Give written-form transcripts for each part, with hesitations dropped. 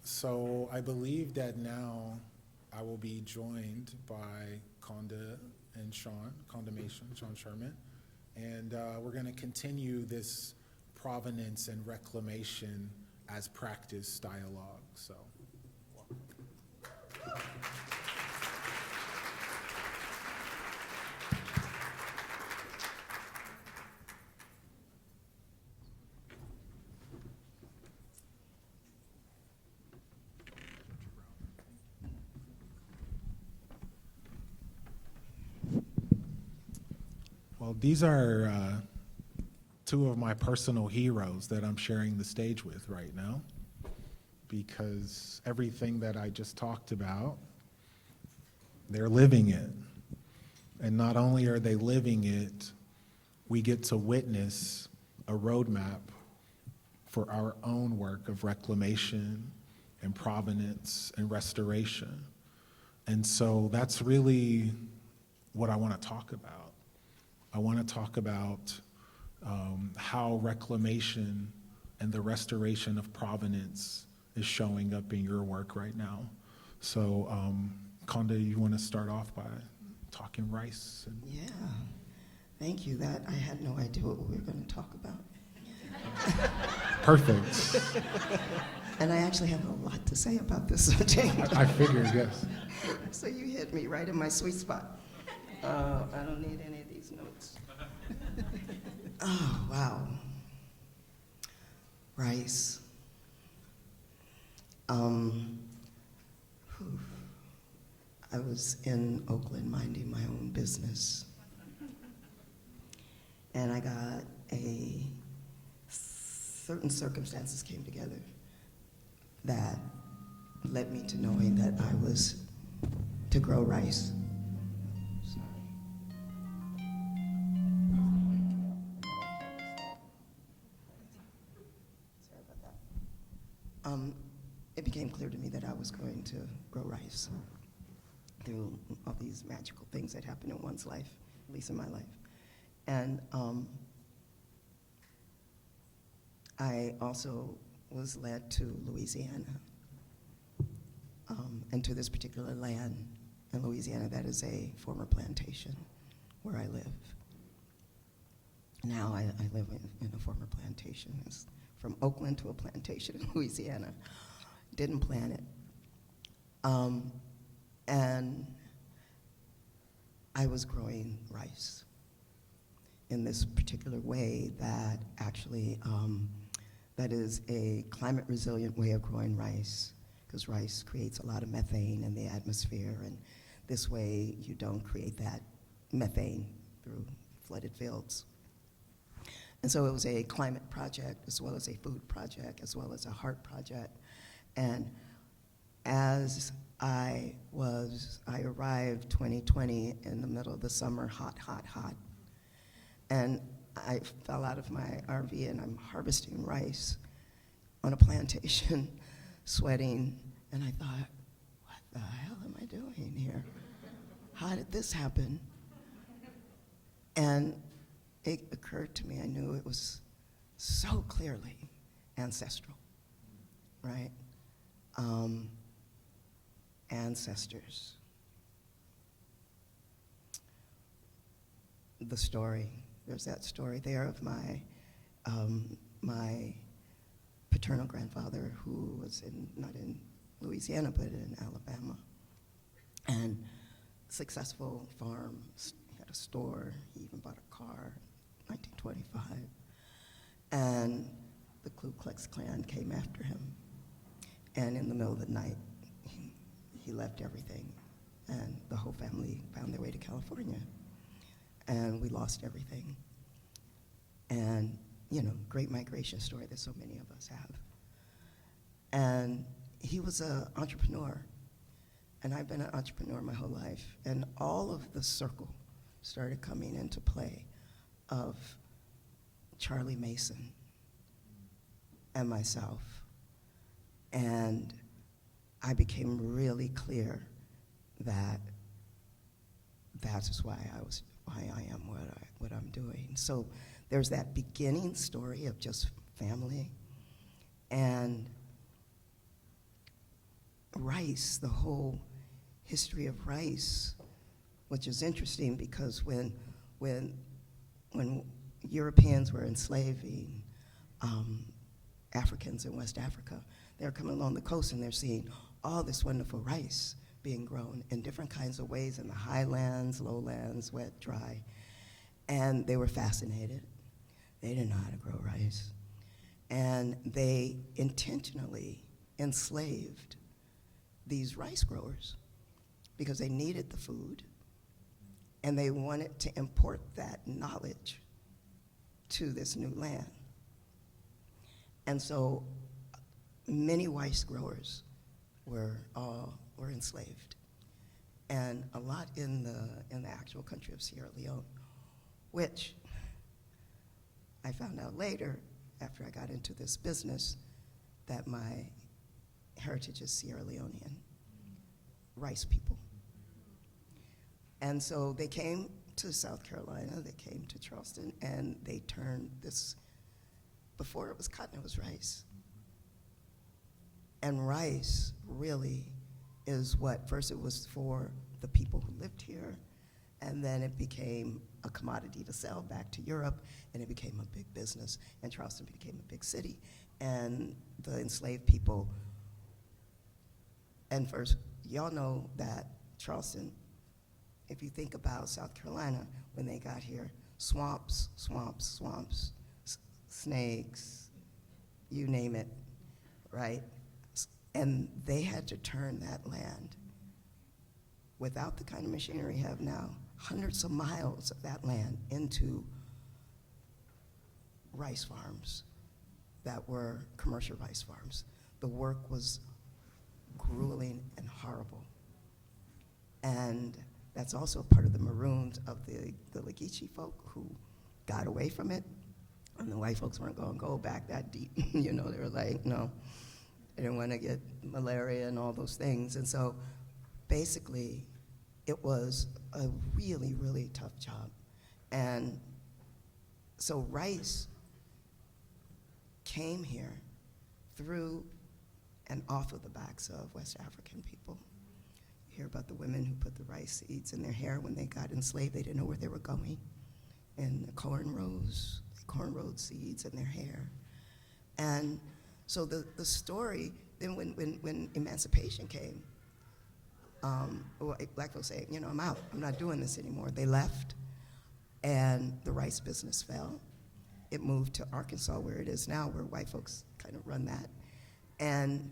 So I believe that now I will be joined by Konda and Konda Mason, Sean Sherman, and we're going to continue this provenance and reclamation as practice dialogue. So. Well, these are two of my personal heroes that I'm sharing the stage with right now, because everything that I just talked about, they're living it. And not only are they living it, we get to witness a roadmap for our own work of reclamation and provenance and restoration. And so that's really what I want to talk about. I want to talk about how reclamation and the restoration of provenance is showing up in your work right now. So, Konda, you want to start off by talking rice? Yeah, thank you. That I had no idea what we were going to talk about. Perfect. And I actually have a lot to say about this subject. I figured, yes. So you hit me right in my sweet spot. I don't need any of these notes. Oh, wow. Rice. I was in Oakland minding my own business. And I got certain circumstances came together that led me to knowing that I was to grow rice. It became clear to me that I was going to grow rice through all these magical things that happen in one's life, at least in my life. And I also was led to Louisiana, and to this particular land in Louisiana that is a former plantation where I live. Now I live in a former plantation. It's from Oakland to a plantation in Louisiana. Didn't plan it. And I was growing rice in this particular way that actually, that is a climate resilient way of growing rice, because rice creates a lot of methane in the atmosphere, and this way you don't create that methane through flooded fields. And so it was a climate project, as well as a food project, as well as a heart project. And as I arrived 2020 in the middle of the summer, hot. And I fell out of my RV and I'm harvesting rice on a plantation, sweating. And I thought, what the hell am I doing here? How did this happen? And it occurred to me, I knew it was so clearly ancestral, right? Ancestors. The story, there's that story there of my paternal grandfather, who was not in Louisiana, but in Alabama. And successful farm, he had a store, he even bought a car, 1925. And the Ku Klux Klan came after him. And in the middle of the night, he left everything. And the whole family found their way to California. And we lost everything. And, you know, great migration story that so many of us have. And he was an entrepreneur. And I've been an entrepreneur my whole life. And all of the circle started coming into play of Charlie Mason and myself. And I became really clear that that's why I am what I'm doing. So there's that beginning story of just family, and rice, the whole history of rice, which is interesting because when Europeans were enslaving Africans in West Africa, they're coming along the coast and they're seeing all this wonderful rice being grown in different kinds of ways in the highlands, lowlands, wet, dry. And they were fascinated. They didn't know how to grow rice. And they intentionally enslaved these rice growers because they needed the food and they wanted to import that knowledge to this new land. And so many rice growers were enslaved, and a lot in the actual country of Sierra Leone, which I found out later after I got into this business that my heritage is Sierra Leonean, rice people. And so they came to South Carolina, they came to Charleston, and they turned this, before it was cotton, it was rice. And rice really is what, first it was for the people who lived here, and then it became a commodity to sell back to Europe, and it became a big business, and Charleston became a big city. And the enslaved people, and first, y'all know that Charleston, if you think about South Carolina, when they got here, swamps, snakes, you name it, right? And they had to turn that land, without the kind of machinery we have now, hundreds of miles of that land into rice farms that were commercial rice farms. The work was grueling and horrible. And that's also part of the maroons of the Lagichi folk who got away from it. And the white folks weren't going to go back that deep. You know, they were like, no. They didn't want to get malaria and all those things. And so basically, it was a really, really tough job. And so rice came here through and off of the backs of West African people. You hear about the women who put the rice seeds in their hair when they got enslaved. They didn't know where they were going. And the cornrows, they cornrowed seeds in their hair. And so the story, then when emancipation came, black folks say, you know, I'm out, I'm not doing this anymore. They left, and the rice business fell. It moved to Arkansas, where it is now, where white folks kind of run that. And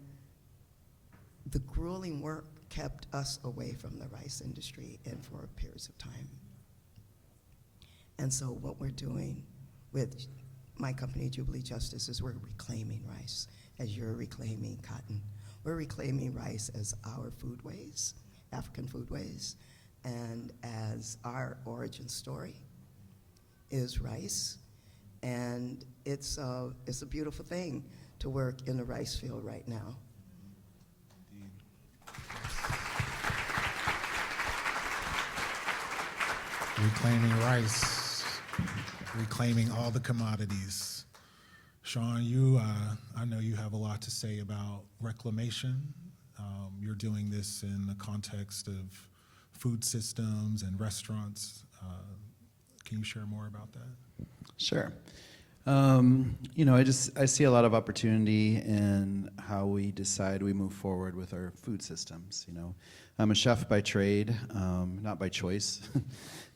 the grueling work kept us away from the rice industry and for periods of time. And so what we're doing with my company, Jubilee Justice, is we're reclaiming rice as you're reclaiming cotton. We're reclaiming rice as our foodways, African foodways, and as our origin story is rice. And it's a beautiful thing to work in the rice field right now. Reclaiming rice, reclaiming all the commodities. Sean, I know you have a lot to say about reclamation. You're doing this in the context of food systems and restaurants. Can you share more about that? Sure. You know, I see a lot of opportunity in how we decide we move forward with our food systems. You know, I'm a chef by trade, not by choice.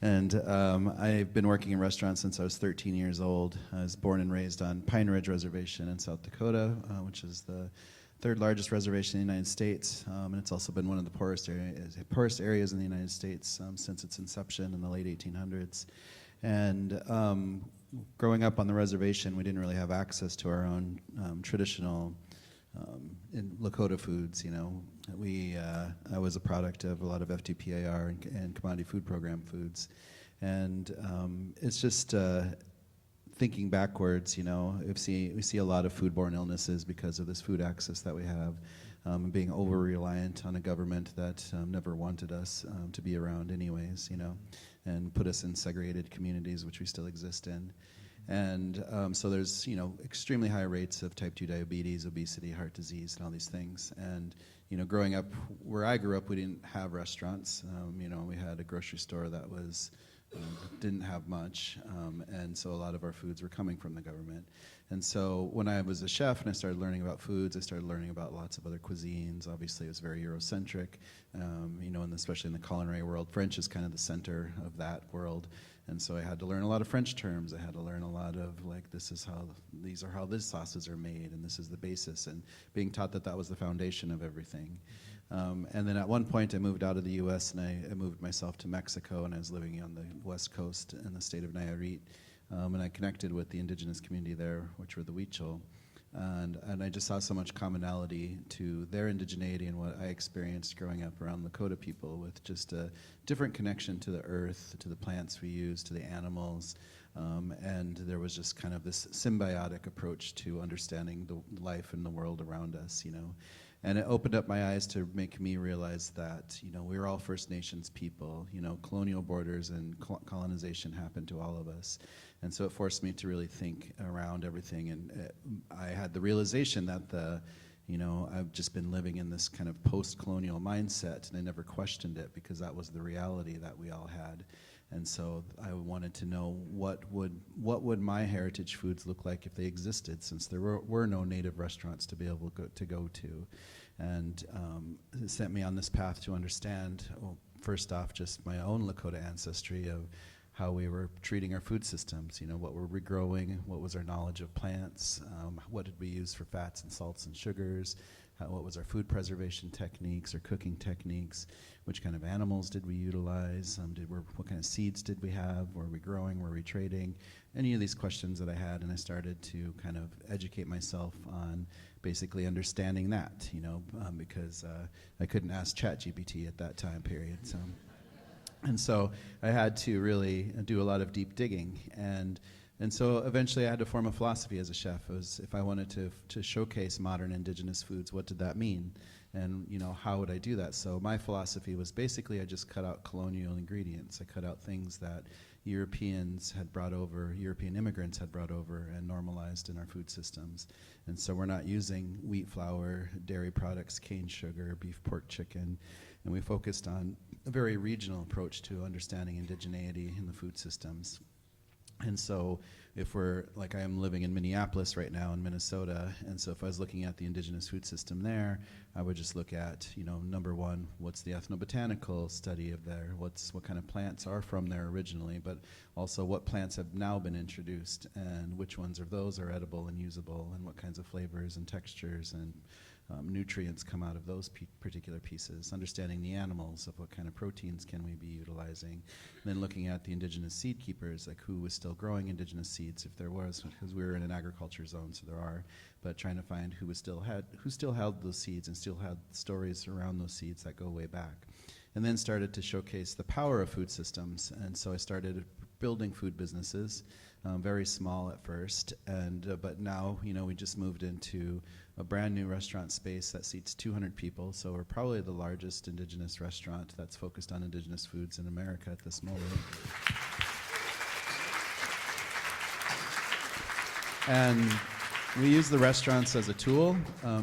And I've been working in restaurants since I was 13 years old. I was born and raised on Pine Ridge Reservation in South Dakota, which is the third largest reservation in the United States. And it's also been one of the poorest areas in the United States since its inception in the late 1800s. And growing up on the reservation, we didn't really have access to our own traditional Lakota foods. You know, I was a product of a lot of FDPAR and Commodity Food Program foods, and it's just thinking backwards. You know, we see a lot of foodborne illnesses because of this food access that we have, being over-reliant on a government that never wanted us to be around anyways. You know, and put us in segregated communities, which we still exist in. And so there's, extremely high rates of type 2 diabetes, obesity, heart disease, and all these things. And, growing up where I grew up, we didn't have restaurants. We had a grocery store that was didn't have much, and so a lot of our foods were coming from the government. And so when I was a chef and I started learning about foods, I started learning about lots of other cuisines. Obviously, it was very Eurocentric, and especially in the culinary world. French is kind of the center of that world. And so I had to learn a lot of French terms. I had to learn a lot of, these are how these sauces are made, and this is the basis, and being taught that that was the foundation of everything. And then at one point I moved out of the U.S. and I moved myself to Mexico, and I was living on the West Coast in the state of Nayarit. And I connected with the indigenous community there, which were the Huichol. And I just saw so much commonality to their indigeneity and what I experienced growing up around Lakota people, with just a different connection to the earth, to the plants we use, to the animals. And there was just kind of this symbiotic approach to understanding the life and the world around us, And it opened up my eyes to make me realize that, we're all First Nations people. Colonial borders and colonization happened to all of us. And so it forced me to really think around everything. And I had the realization that I've just been living in this kind of post-colonial mindset, and I never questioned it because that was the reality that we all had. And so I wanted to know what would my heritage foods look like if they existed, since there were no native restaurants to be able to go to. And it sent me on this path to understand, first off, just my own Lakota ancestry of how we were treating our food systems, what were we growing, what was our knowledge of plants, what did we use for fats and salts and sugars, what was our food preservation techniques or cooking techniques, which kind of animals did we utilize, what kind of seeds did we have, were we growing, were we trading, any of these questions that I had. And I started to kind of educate myself on basically understanding that, because I couldn't ask ChatGPT at that time period. And so I had to really do a lot of deep digging. And so eventually I had to form a philosophy as a chef. It was, if I wanted to showcase modern indigenous foods, what did that mean? And, how would I do that? So my philosophy was basically I just cut out colonial ingredients. I cut out things that European immigrants had brought over and normalized in our food systems. And so we're not using wheat flour, dairy products, cane sugar, beef, pork, chicken. And we focused on a very regional approach to understanding indigeneity in the food systems. And so if we're, like I am living in Minneapolis right now in Minnesota, and so if I was looking at the indigenous food system there, I would just look at, number one, what's the ethnobotanical study of there, what kind of plants are from there originally, but also what plants have now been introduced, and which ones of those are edible and usable, and what kinds of flavors and textures and nutrients come out of those particular pieces, understanding the animals of what kind of proteins can we be utilizing, and then looking at the indigenous seed keepers, like who was still growing indigenous seeds, if there was, because we were in an agriculture zone, so there are, but trying to find who still held those seeds and still had stories around those seeds that go way back. And then started to showcase the power of food systems, and so I started building food businesses, very small at first, and but now we just moved into a brand new restaurant space that seats 200 people. So we're probably the largest indigenous restaurant that's focused on indigenous foods in America at this moment. And we use the restaurants as a tool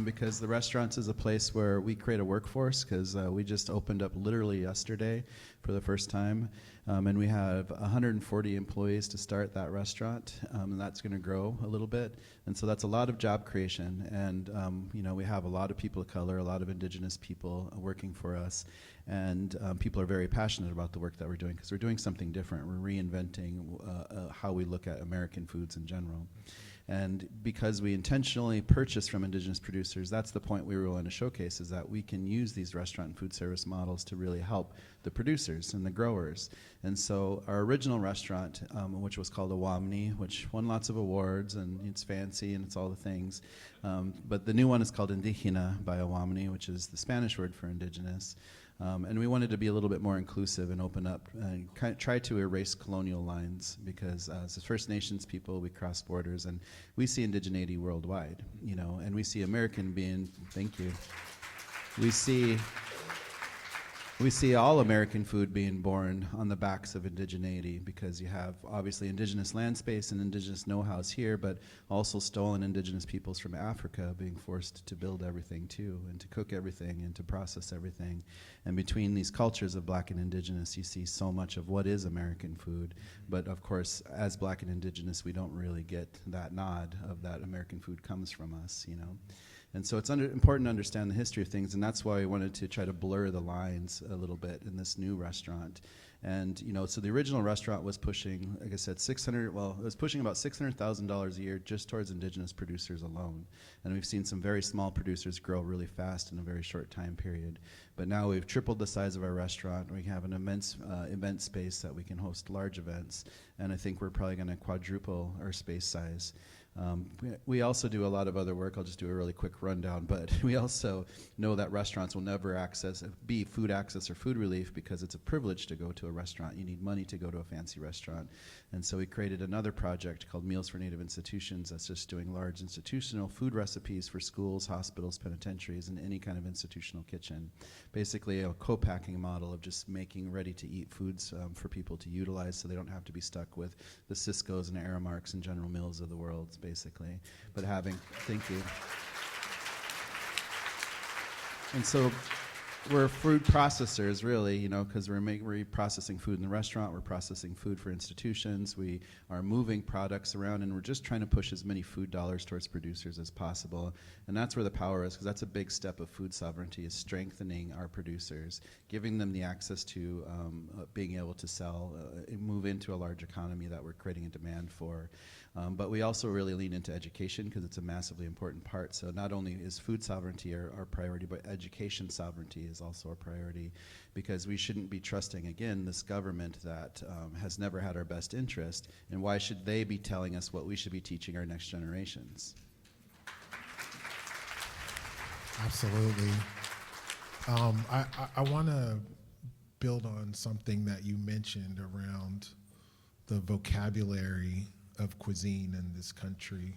because the restaurants is a place where we create a workforce, because we just opened up literally yesterday for the first time. And we have 140 employees to start that restaurant, and that's going to grow a little bit. And so that's a lot of job creation. And we have a lot of people of color, a lot of indigenous people working for us. And people are very passionate about the work that we're doing, because we're doing something different. We're reinventing how we look at American foods in general. And because we intentionally purchase from indigenous producers, that's the point we were willing to showcase, is that we can use these restaurant and food service models to really help the producers and the growers. And so our original restaurant, which was called Awamni, which won lots of awards, and it's fancy and it's all the things, but the new one is called Indigena by Awamni, which is the Spanish word for indigenous. And we wanted to be a little bit more inclusive and open up and try to erase colonial lines, because as First Nations people, we cross borders and we see indigeneity worldwide, and we see American being, thank you, we see We see all American food being born on the backs of indigeneity, because you have obviously indigenous land space and indigenous know-hows here, but also stolen indigenous peoples from Africa being forced to build everything too, and to cook everything and to process everything. And between these cultures of Black and Indigenous, you see so much of what is American food. But of course, as Black and Indigenous, we don't really get that nod of that American food comes from us, you know. And so it's important to understand the history of things, and that's why we wanted to try to blur the lines a little bit in this new restaurant. And, you know, so the original restaurant was pushing, like I said, it was pushing about $600,000 a year just towards indigenous producers alone. And we've seen some very small producers grow really fast in a very short time period. But now we've tripled the size of our restaurant. We have an immense event space that we can host large events. And I think we're probably going to quadruple our space size. We also do a lot of other work. I'll just do a really quick rundown, but we also know that restaurants will never be food access or food relief, because it's a privilege to go to a restaurant. You need money to go to a fancy restaurant. And so we created another project called Meals for Native Institutions that's just doing large institutional food recipes for schools, hospitals, penitentiaries, and any kind of institutional kitchen. Basically a co-packing model of just making ready-to-eat foods for people to utilize, so they don't have to be stuck with the Sysco's and Aramarks and General Mills of the world, basically. But thank you. And so we're food processors, really, you know, because we're processing food in the restaurant, we're processing food for institutions, we are moving products around, and we're just trying to push as many food dollars towards producers as possible. And that's where the power is, because that's a big step of food sovereignty, is strengthening our producers, giving them the access to being able to sell, move into a large economy that we're creating a demand for. But we also really lean into education, because it's a massively important part. So not only is food sovereignty our priority, but education sovereignty is also a priority, because we shouldn't be trusting, again, this government that has never had our best interest. And why should they be telling us what we should be teaching our next generations? Absolutely. I want to build on something that you mentioned around the vocabulary of cuisine in this country,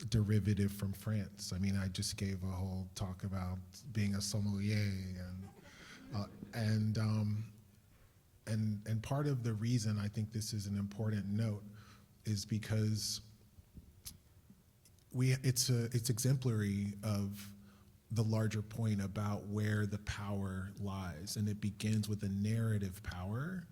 derivative from France. I mean, I just gave a whole talk about being a sommelier, and part of the reason I think this is an important note is because it's exemplary of the larger point about where the power lies, and it begins with the narrative power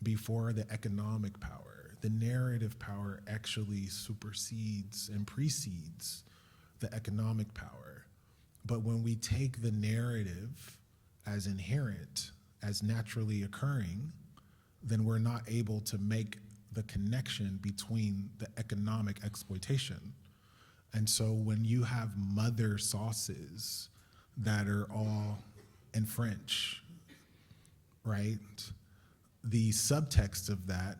before the economic power. The narrative power actually supersedes and precedes the economic power. But when we take the narrative as inherent, as naturally occurring, then we're not able to make the connection between the economic exploitation. And so when you have mother sauces that are all in French, right? The subtext of that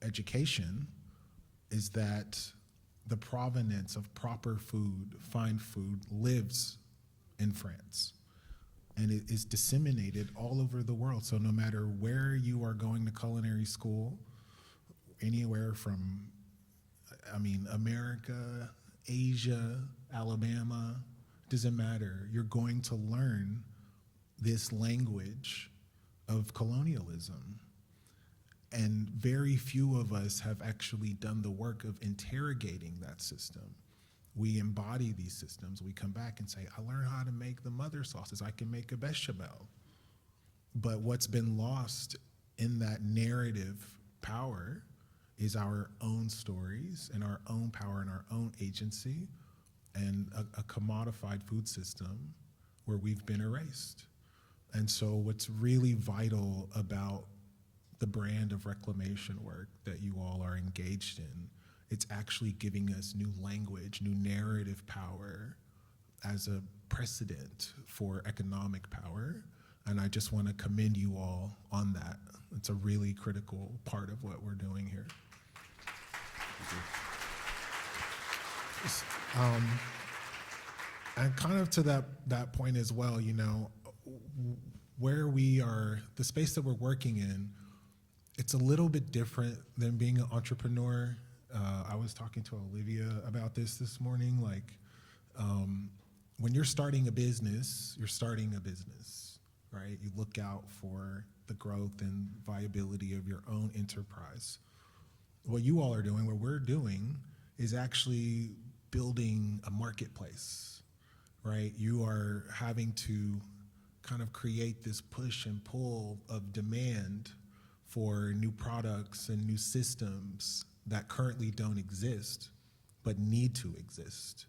education is that the provenance of proper food, fine food, lives in France. And it is disseminated all over the world. So no matter where you are going to culinary school, anywhere from, America, Asia, Alabama, doesn't matter. You're going to learn this language of colonialism. And very few of us have actually done the work of interrogating that system. We embody these systems. We come back and say, I learned how to make the mother sauces. I can make a bechamel. But what's been lost in that narrative power is our own stories and our own power and our own agency, and a commodified food system where we've been erased. And so what's really vital about the brand of reclamation work that you all are engaged in, it's actually giving us new language, new narrative power as a precedent for economic power. And I just want to commend you all on that. It's a really critical part of what we're doing here. And kind of to that point as well, you know, where we are, the space that we're working in, it's a little bit different than being an entrepreneur. I was talking to Olivia about this morning. Like, when you're starting a business, you're starting a business. right? You look out for the growth and viability of your own enterprise. What you all are doing, what we're doing, is actually building a marketplace, right? You are having to kind of create this push and pull of demand for new products and new systems that currently don't exist, but need to exist.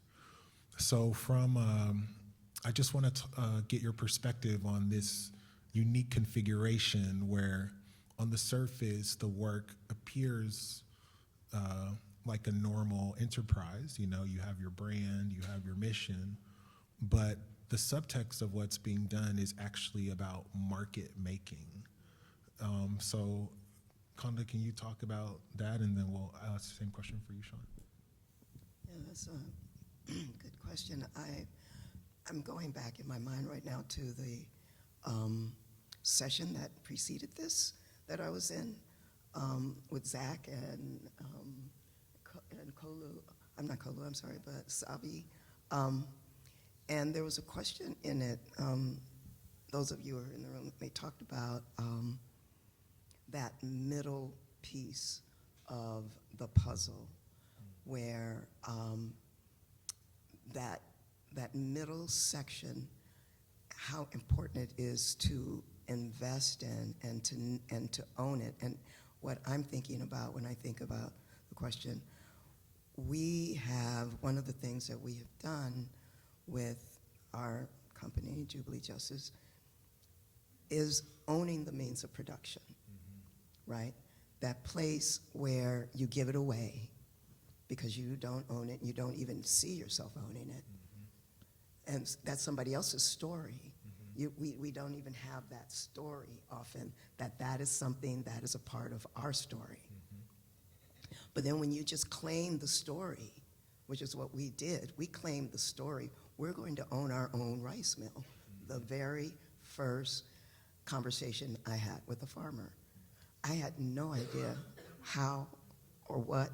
So I just want to get your perspective on this unique configuration where on the surface, the work appears like a normal enterprise. You know, you have your brand, you have your mission, but the subtext of what's being done is actually about market making. So, Konda, can you talk about that, and then we'll ask the same question for you, Sean. Yeah, that's a good question. I'm going back in my mind right now to the session that preceded this that I was in with Zach and Kolu. I'm not Kolu, I'm sorry, but Sabi. And there was a question in it. Those of you who are in the room, they talked about that middle piece of the puzzle where that middle section, how important it is to invest in and to own it. And what I'm thinking about when I think about the question, we have, one of the things that we have done with our company, Jubilee Justice, is owning the means of production, right? That place where you give it away because you don't own it, and you don't even see yourself owning it. And that's somebody else's story. We don't even have that story often, that is something that is a part of our story. But then when you just claim the story, which is what we did, we claimed the story, we're going to own our own rice mill. The very first conversation I had with a farmer, I had no idea how or what,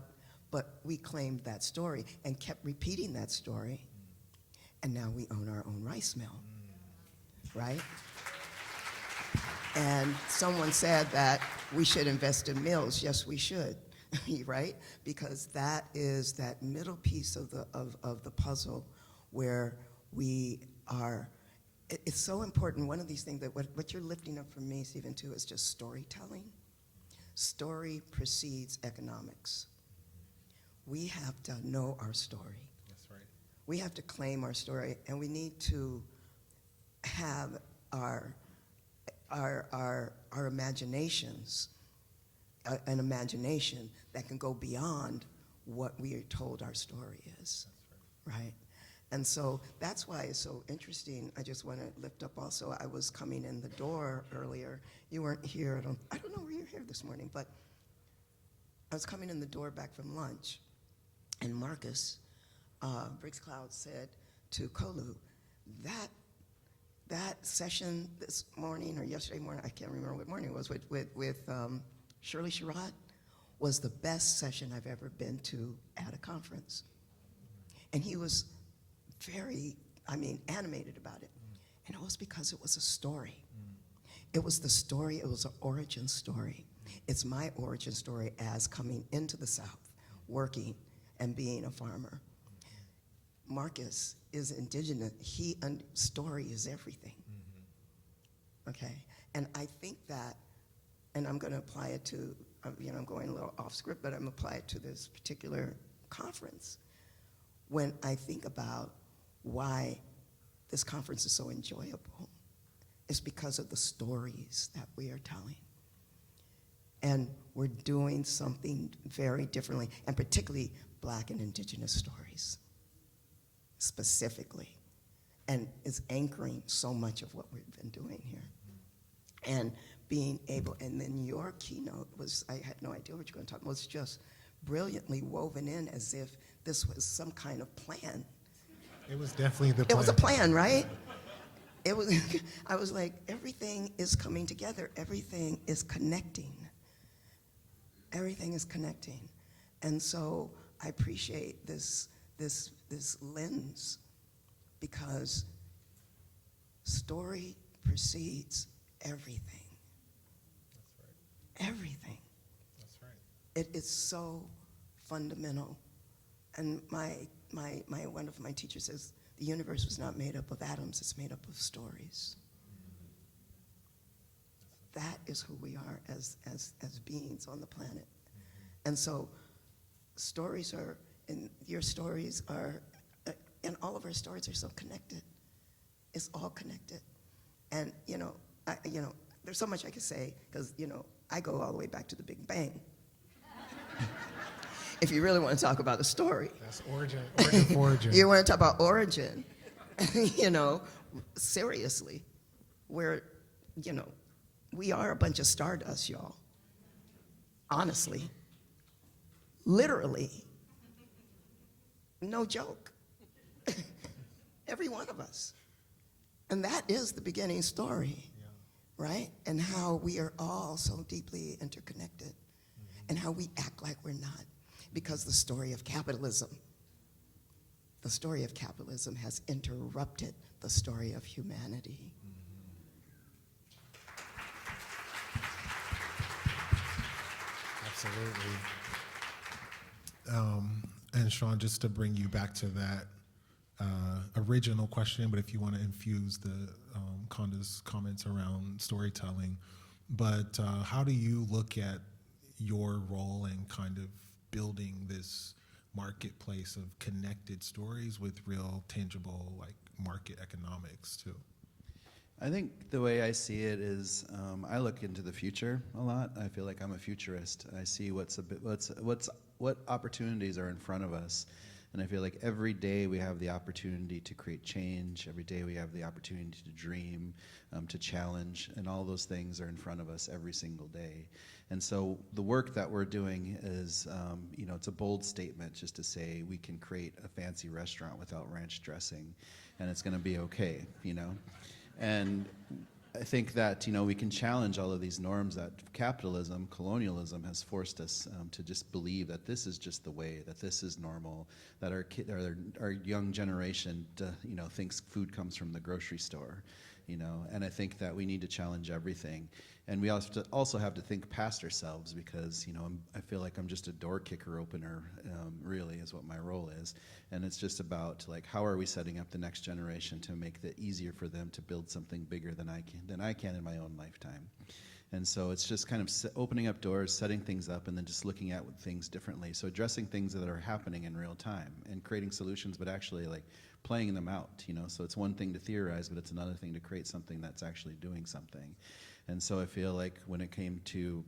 but we claimed that story and kept repeating that story. And now we own our own rice mill, right? And someone said that we should invest in mills. Yes, we should, right? Because that is that middle piece of the puzzle where we are. It's so important. One of these things that what you're lifting up for me, Stephen, too, is just storytelling. Story precedes economics. We have to know our story. That's right. We have to claim our story, and we need to have our imaginations, an imagination that can go beyond what we are told our story is, right? And so that's why it's so interesting. I just want to lift up also, I was coming in the door earlier. You weren't here. I don't know where you're here this morning, but I was coming in the door back from lunch, and Marcus Briggs Cloud said to Kolu, that session this morning or yesterday morning, I can't remember what morning it was, with Shirley Sherrod was the best session I've ever been to at a conference. And he was very, animated about it. And it was because it was a story. It was the story, it was an origin story. It's my origin story as coming into the South, working and being a farmer. Marcus is indigenous. Story is everything. Okay? And I think that, and I'm going to apply it to, I'm going a little off script, but I'm going to apply it to this particular conference. When I think about why this conference is so enjoyable, it's because of the stories that we are telling. And we're doing something very differently, and particularly Black and Indigenous stories, specifically. And it's anchoring so much of what we've been doing here. And being able, and then your keynote was, I had no idea what you were going to talk about, was just brilliantly woven in as if this was some kind of plan. It was definitely the plan. It was a plan, right? It was, I was like, everything is coming together. Everything is connecting. Everything is connecting. And so I appreciate this lens, because story precedes everything. Everything. That's right. It is so fundamental. And one of my teachers says, the universe was not made up of atoms, it's made up of stories. That is who we are as beings on the planet. And so stories are, and your stories are, and all of our stories are so connected. It's all connected. And, there's so much I could say, because, I go all the way back to the Big Bang. If you really want to talk about the story. That's origin. You want to talk about origin, seriously, where, we are a bunch of stardust, y'all. Honestly. Literally. No joke. Every one of us. And that is the beginning story, right? And how we are all so deeply interconnected, and how we act like we're not. Because the story of capitalism has interrupted the story of humanity. Absolutely. And Sean, just to bring you back to that original question, but if you want to infuse the Konda's comments around storytelling, but how do you look at your role in kind of building this marketplace of connected stories with real tangible like market economics too? I think the way I see it is I look into the future a lot. I feel like I'm a futurist. I see what opportunities are in front of us. And I feel like every day we have the opportunity to create change. Every day we have the opportunity to dream, to challenge, and all those things are in front of us every single day. And so the work that we're doing is, it's a bold statement just to say we can create a fancy restaurant without ranch dressing, and it's going to be okay, And I think that, we can challenge all of these norms that capitalism, colonialism has forced us to just believe that this is just the way, that this is normal, that our young generation, thinks food comes from the grocery store, and I think that we need to challenge everything. And we also have to think past ourselves because, I feel like I'm just a door kicker opener, really is what my role is. And it's just about how are we setting up the next generation to make it easier for them to build something bigger than I can in my own lifetime. And so it's just kind of opening up doors, setting things up, and then just looking at things differently. So addressing things that are happening in real time and creating solutions, but actually playing them out, So it's one thing to theorize, but it's another thing to create something that's actually doing something. And so I feel like when it came to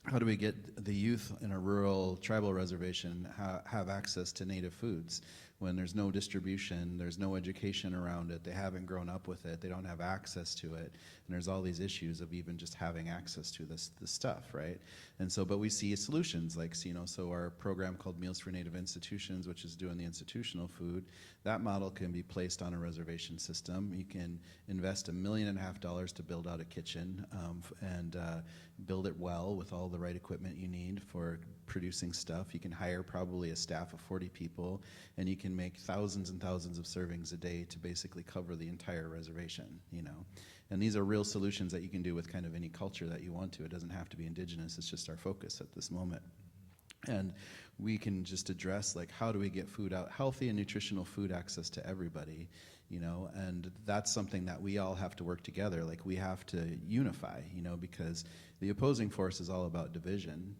how do we get the youth in a rural tribal reservation have access to native foods when there's no distribution, there's no education around it, they haven't grown up with it, they don't have access to it, and there's all these issues of even just having access to this stuff, right? And so, but we see solutions so our program called Meals for Native Institutions, which is doing the institutional food, that model can be placed on a reservation system. You can invest $1.5 million to build out a kitchen and build it well with all the right equipment you need for producing stuff. You can hire probably a staff of 40 people, and you can make thousands and thousands of servings a day to basically cover the entire reservation, And these are real solutions that you can do with kind of any culture that you want to. It doesn't have to be indigenous. It's just our focus at this moment. And we can just address how do we get food out, healthy and nutritional food access to everybody, and that's something that we all have to work together. We have to unify, because the opposing force is all about division,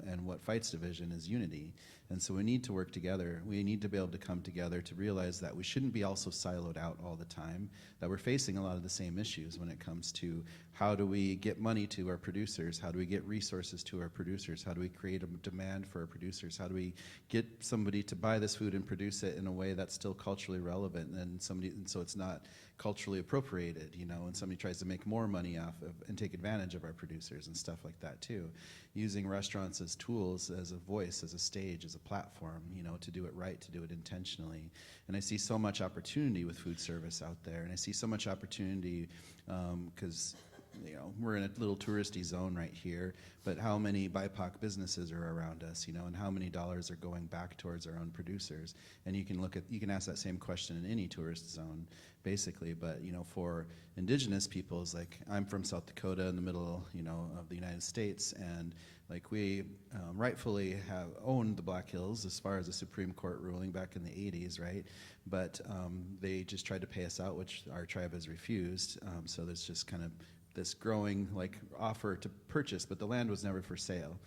and what fights division is unity. And so we need to work together. We need to be able to come together to realize that we shouldn't be also siloed out all the time, that we're facing a lot of the same issues when it comes to how do we get money to our producers, how do we get resources to our producers, how do we create a demand for our producers, how do we get somebody to buy this food and produce it in a way that's still culturally relevant and so it's not culturally appropriated, and somebody tries to make more money off of and take advantage of our producers and stuff like that too. Using restaurants as tools, as a voice, as a stage, as a platform, to do it right, to do it intentionally. And I see so much opportunity with food service out there, and I see so much opportunity because we're in a little touristy zone right here, but how many BIPOC businesses are around us, and how many dollars are going back towards our own producers? And you can ask that same question in any tourist zone, basically. But for indigenous peoples, like I'm from South Dakota, in the middle, of the United States, and like we rightfully have owned the Black Hills as far as the Supreme Court ruling back in the 80s, right? But they just tried to pay us out, which our tribe has refused. So there's just kind of this growing offer to purchase, but the land was never for sale.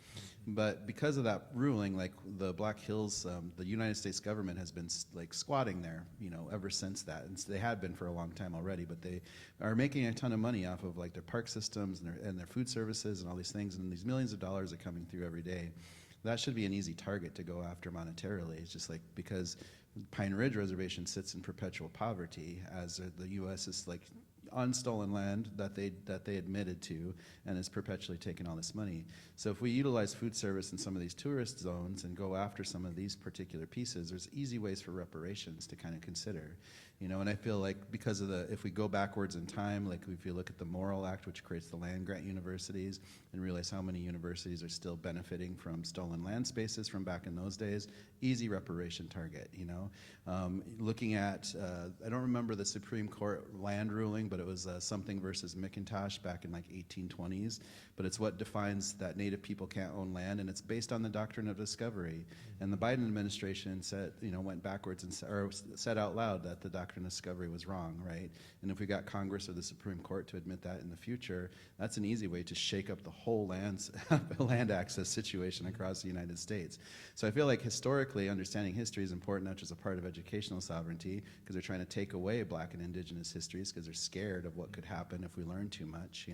But because of that ruling, the Black Hills, the United States government has been squatting there, ever since that. And they had been for a long time already, but they are making a ton of money off of their park systems and their food services and all these things, and these millions of dollars are coming through every day. That should be an easy target to go after monetarily. It's just because Pine Ridge Reservation sits in perpetual poverty, as the U.S. is on stolen land that they admitted to, and is perpetually taking all this money. So if we utilize food service in some of these tourist zones and go after some of these particular pieces, there's easy ways for reparations to kind of consider. And I feel because of if we go backwards in time, if you look at the Morrill Act, which creates the land grant universities, and realize how many universities are still benefiting from stolen land spaces from back in those days, easy reparation target, looking at, I don't remember the Supreme Court land ruling, but it was something versus McIntosh back in 1820s, but it's what defines that Native people can't own land, and it's based on the doctrine of discovery. And the Biden administration went backwards and said out loud that the doctrine of discovery was wrong, right? And if we got Congress or the Supreme Court to admit that in the future, that's an easy way to shake up the whole land access situation across the United States. So I feel historically, understanding history is important, not just a part of educational sovereignty, because they're trying to take away Black and Indigenous histories because they're scared of what could happen if we learn too much,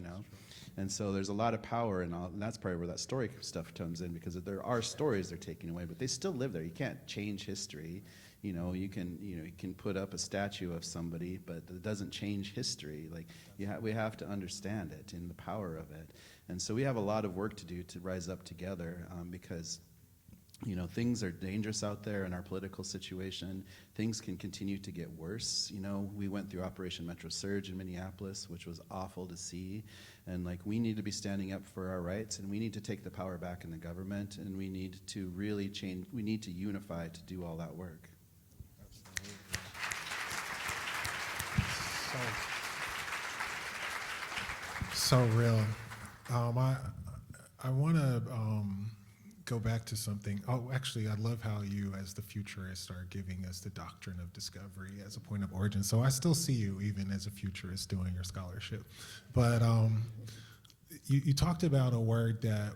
And so there's a lot of power in all, and that's probably where that story stuff comes in, because there are stories they're taking away, but they still live there. You can't change history. You can put up a statue of somebody, but it doesn't change history. We have to understand it and the power of it. And so we have a lot of work to do to rise up together, because things are dangerous out there in our political situation. Things can continue to get worse. We went through Operation Metro Surge in Minneapolis, which was awful to see. And we need to be standing up for our rights, and we need to take the power back in the government, and we need to really change. We need to unify to do all that work. So real. I want to go back to something. Oh, actually, I love how you, as the futurist, are giving us the doctrine of discovery as a point of origin. So I still see you, even as a futurist, doing your scholarship. But you talked about a word that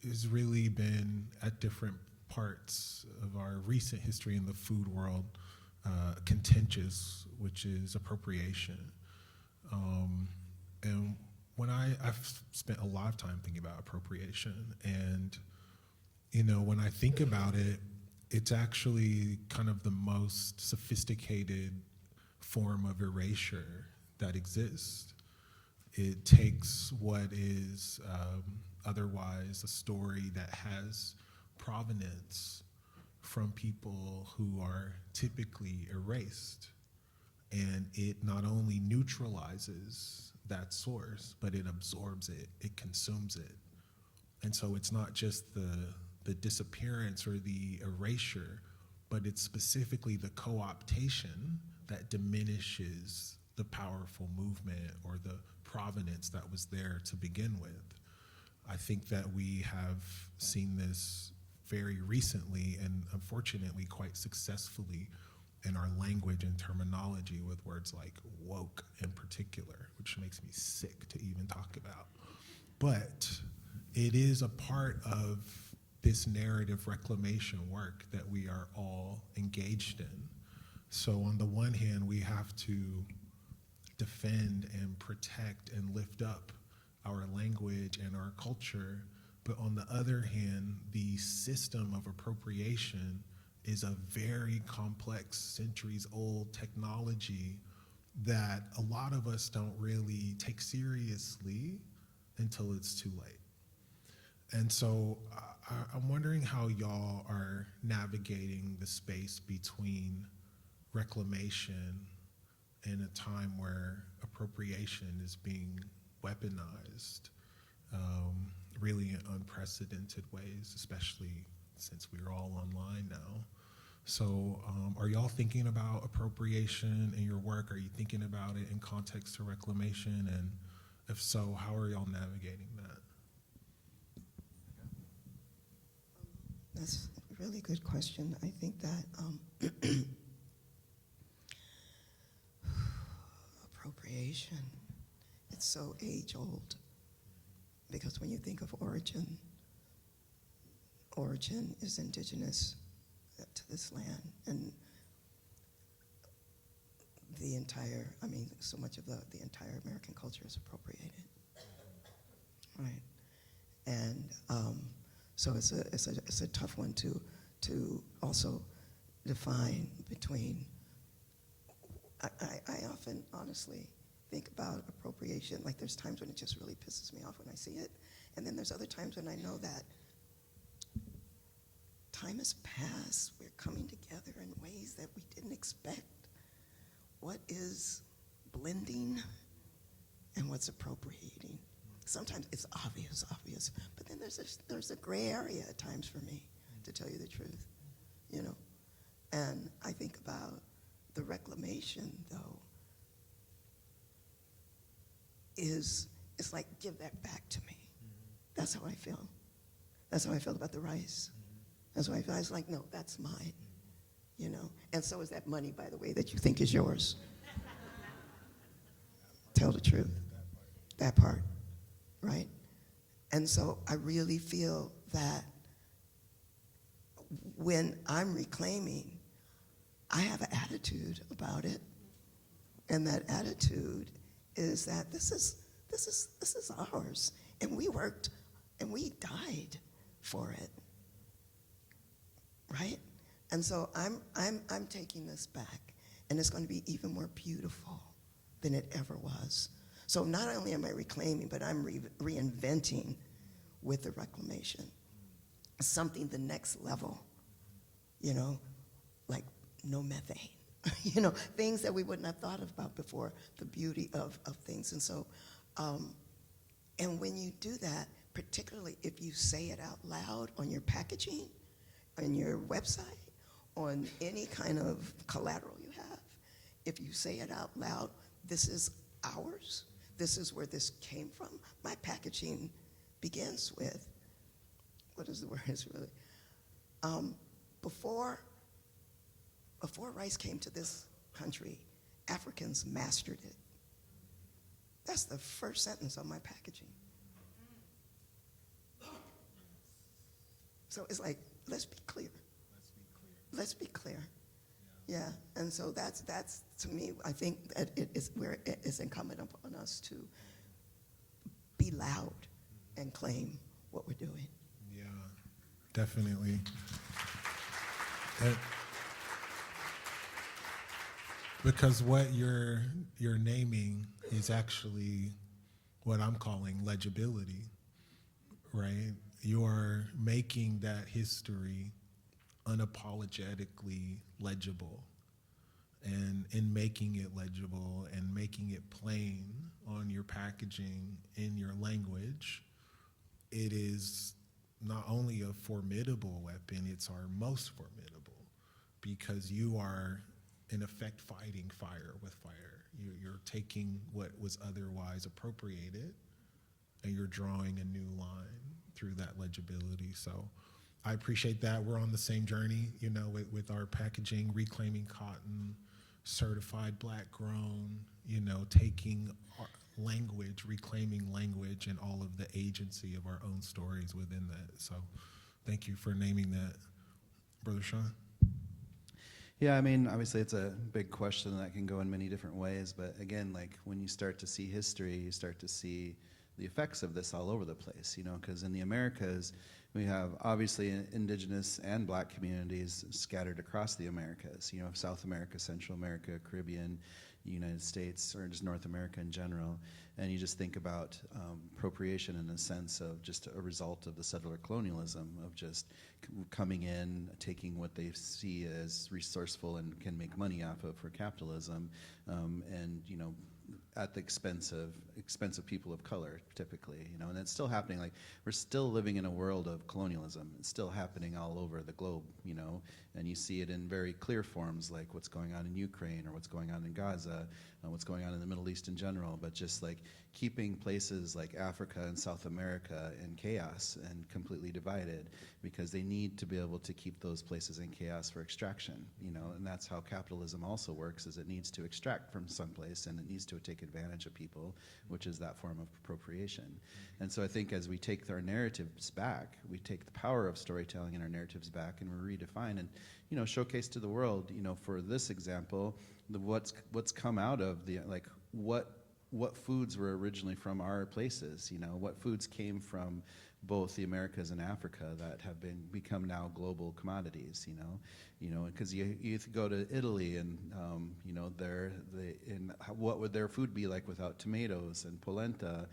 has really been at different parts of our recent history in the food world contentious, which is appropriation. And when I've spent a lot of time thinking about appropriation, and when I think about it, it's actually kind of the most sophisticated form of erasure that exists. It takes what is otherwise a story that has provenance from people who are typically erased, and it not only neutralizes that source, but it absorbs it, it consumes it. And so it's not just the disappearance or the erasure, but it's specifically the co-optation that diminishes the powerful movement or the provenance that was there to begin with. I think that we have seen this very recently, and unfortunately quite successfully, in our language and terminology, with words like woke in particular, which makes me sick to even talk about. But it is a part of this narrative reclamation work that we are all engaged in. So on the one hand, we have to defend and protect and lift up our language and our culture, but on the other hand, the system of appropriation is a very complex, centuries-old technology that a lot of us don't really take seriously until it's too late. And so I'm wondering how y'all are navigating the space between reclamation and a time where appropriation appropriation is being weaponized really in unprecedented ways, especially since we're all online now. So are y'all thinking about appropriation in your work? Are you thinking about it in context to reclamation? And if so, how are y'all navigating that? That's a really good question. I think that appropriation, it's so age-old, because when you think of origin is indigenous to this land, and the entire, so much of the entire American culture is appropriated, right? And so it's a tough one to also define between. I often honestly think about appropriation, like there's times when it just really pisses me off when I see it, and then there's other times when I know that time has passed, we're coming together in ways that we didn't expect. What is blending and what's appropriating? Sometimes it's obvious, but then there's a gray area at times for me, to tell you the truth, you know? And I think about the reclamation, though, it's like, give that back to me. That's how I feel. That's how I feel about the rice. That's why I was like, no, that's mine, you know? And so is that money, by the way, that you think is yours. Tell the truth. That part, right? And so I really feel that when I'm reclaiming, I have an attitude about it. And that attitude is that this is ours. And we worked and we died for it. Right? And so I'm taking this back, and it's going to be even more beautiful than it ever was. So not only am I reclaiming, but I'm reinventing with the reclamation. Something the next level, you know, like no methane, you know, things that we wouldn't have thought about before, the beauty of things. And so, and when you do that, particularly if you say it out loud on your packaging, on your website, on any kind of collateral you have, if you say it out loud, this is ours, this is where this came from. My packaging begins with, what is the word? It's really, before rice came to this country, Africans mastered it. That's the first sentence on my packaging. So it's like, let's be clear. Let's be clear. Yeah. And so that's to me, I think that it is where it is incumbent upon us to be loud and claim what we're doing. Yeah, definitely. Because what you're naming is actually what I'm calling legibility, right? You're making that history unapologetically legible. And in making it legible and making it plain on your packaging in your language, it is not only a formidable weapon, it's our most formidable, because you are in effect fighting fire with fire. You're taking what was otherwise appropriated and you're drawing a new line through that legibility. So I appreciate that. We're on the same journey, you know, with our packaging, reclaiming cotton, certified black grown, you know, taking our language, reclaiming language and all of the agency of our own stories within that. So thank you for naming that, Brother Sean. Yeah, I mean, obviously it's a big question that can go in many different ways, but again, like when you start to see history, you start to see the effects of this all over the place, you know, because in the Americas, we have obviously indigenous and black communities scattered across the Americas, you know, South America, Central America, Caribbean, United States, or just North America in general. And you just think about appropriation in a sense of just a result of the settler colonialism, of just coming in, taking what they see as resourceful and can make money off of for capitalism, and, you know, at the expense of people of color, typically, you know, and it's still happening. Like, we're still living in a world of colonialism. It's still happening all over the globe, you know, and you see it in very clear forms, like what's going on in Ukraine or what's going on in Gaza, what's going on in the Middle East in general, but just like keeping places like Africa and South America in chaos and completely divided, because they need to be able to keep those places in chaos for extraction, you know, and that's how capitalism also works, is it needs to extract from someplace and it needs to take advantage of people, which is that form of appropriation. And so I think as we take our narratives back, we take the power of storytelling and our narratives back, and we redefine and, you know, showcase to the world, you know, for this example, what's come out of the, like, what foods were originally from our places, you know, what foods came from both the Americas and Africa that have become now global commodities, you know, because you go to Italy and, you know, what would their food be like without tomatoes and polenta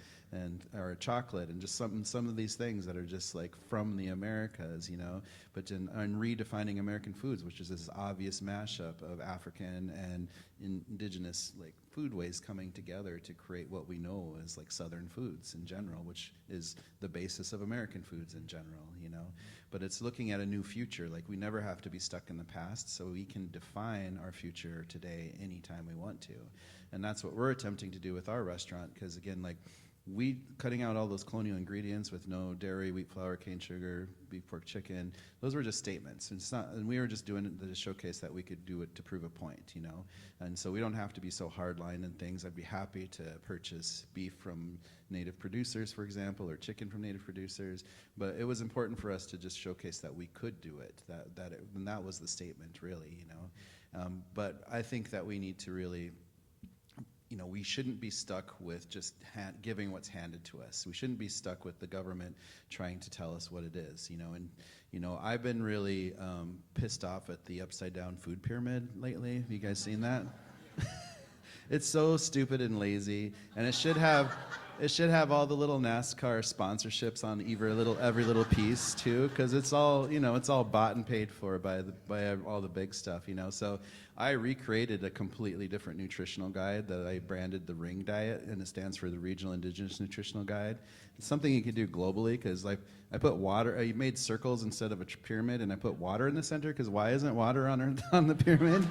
or chocolate and just some of these things that are just like from the Americas, you know, but in redefining American foods, which is this obvious mashup of African and indigenous like foodways coming together to create what we know as like Southern foods in general, which is the basis of American foods in general, you know. But it's looking at a new future. Like, we never have to be stuck in the past, so we can define our future today anytime we want to. And that's what we're attempting to do with our restaurant, because again, like, cutting out all those colonial ingredients with no dairy, wheat flour, cane sugar, beef, pork, chicken, those were just statements. And we were just doing it to showcase that we could do it to prove a point, you know. And so we don't have to be so hardline in things. I'd be happy to purchase beef from native producers, for example, or chicken from native producers. But it was important for us to just showcase that we could do it. And that was the statement, really, you know. But I think that we need to really, you know, we shouldn't be stuck with just giving what's handed to us. We shouldn't be stuck with the government trying to tell us what it is, you know. And, you know, I've been really pissed off at the upside down food pyramid lately. Have you guys seen that? It's so stupid and lazy, and it should have all the little NASCAR sponsorships on every little piece too, because it's all, you know, it's all bought and paid for by all the big stuff, you know. So I recreated a completely different nutritional guide that I branded the RING diet, and it stands for the Regional Indigenous Nutritional Guide. It's something you can do globally, because like I put water. I made circles instead of a pyramid, and I put water in the center, because why isn't water on the pyramid?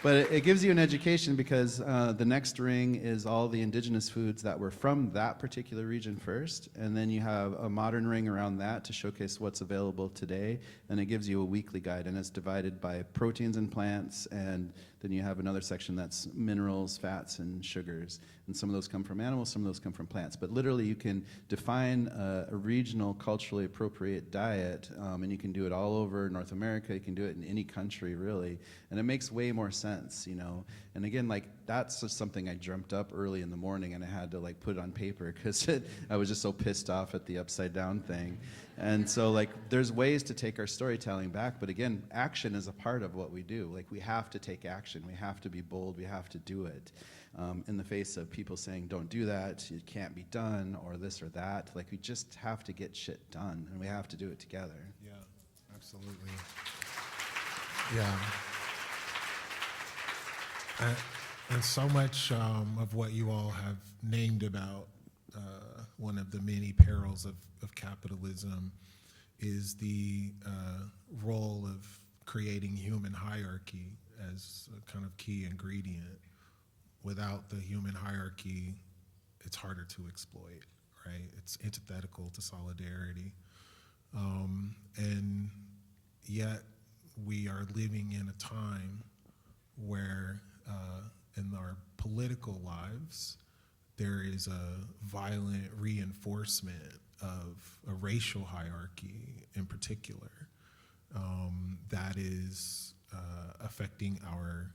But it gives you an education, because the next ring is all the indigenous foods that were from that particular region first, and then you have a modern ring around that to showcase what's available today, and it gives you a weekly guide, and it's divided by proteins and plants, and then you have another section that's minerals, fats, and sugars, and some of those come from animals, some of those come from plants. But literally you can define a regional, culturally appropriate diet, and you can do it all over North America. You can do it in any country, really, and it makes way more sense, you know. And again, like, that's just something I dreamt up early in the morning, and I had to like put it on paper, because I was just so pissed off at the upside down thing. And so, like, there's ways to take our storytelling back, but again, action is a part of what we do. Like, we have to take action. We have to be bold. We have to do it. In the face of people saying, don't do that, it can't be done, or this or that. Like, we just have to get shit done, and we have to do it together. Yeah, absolutely. Yeah. And so much of what you all have named about one of the many perils of capitalism is the role of creating human hierarchy as a kind of key ingredient. Without the human hierarchy, it's harder to exploit, right? It's antithetical to solidarity. And yet we are living in a time where in our political lives, there is a violent reinforcement of a racial hierarchy in particular that is affecting our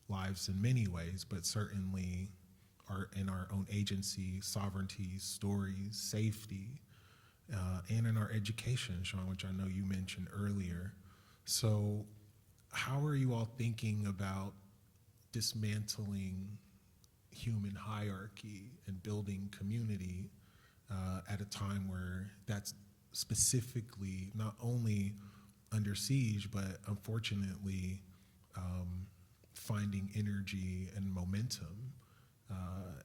lives in many ways, but certainly in our own agency, sovereignty, stories, safety, and in our education, Sean, which I know you mentioned earlier. So how are you all thinking about dismantling human hierarchy and building community at a time where that's specifically not only under siege, but unfortunately finding energy and momentum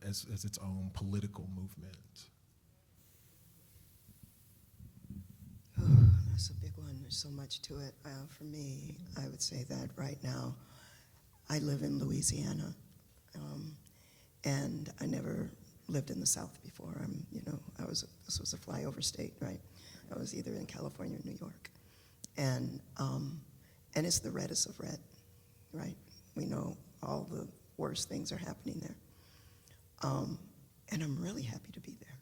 as its own political movement. Oh, that's a big one. There's so much to it. For me, I would say that right now, I live in Louisiana, and I never lived in the South before. This was a flyover state, right? I was either in California or New York, and it's the reddest of red, right? We know all the worst things are happening there, and I'm really happy to be there.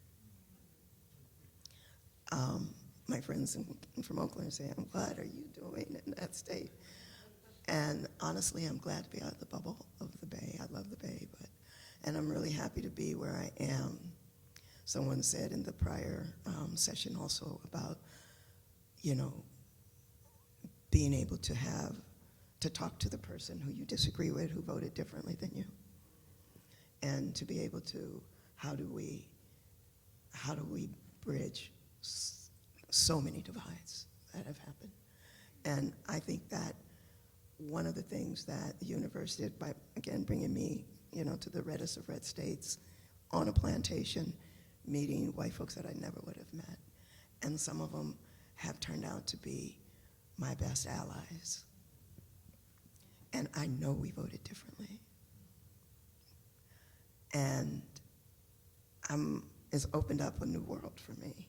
My friends from Oakland are saying, "What are you doing in that state?" And honestly, I'm glad to be out of the bubble of the Bay. I love the Bay, and I'm really happy to be where I am. Someone said in the prior session also about, being able to talk to the person who you disagree with, who voted differently than you, and to be able to, how do we bridge so many divides that have happened. And I think that one of the things that the university did by, again, bringing me, to the reddest of red states on a plantation, meeting white folks that I never would have met. And some of them have turned out to be my best allies. And I know we voted differently. And it's opened up a new world for me.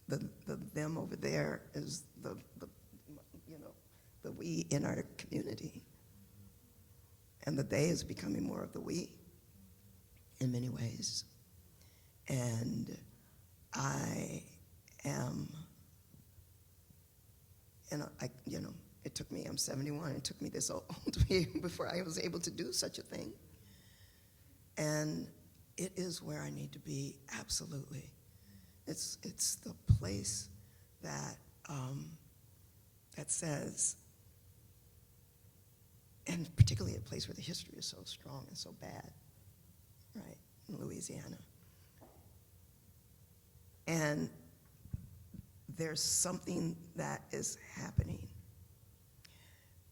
The them over there is the we in our community. And the they is becoming more of the we in many ways. And I am, it took me, I'm 71, it took me this old before I was able to do such a thing. And it is where I need to be, absolutely. It's the place that that says, and particularly a place where the history is so strong and so bad, right, in Louisiana. And there's something that is happening,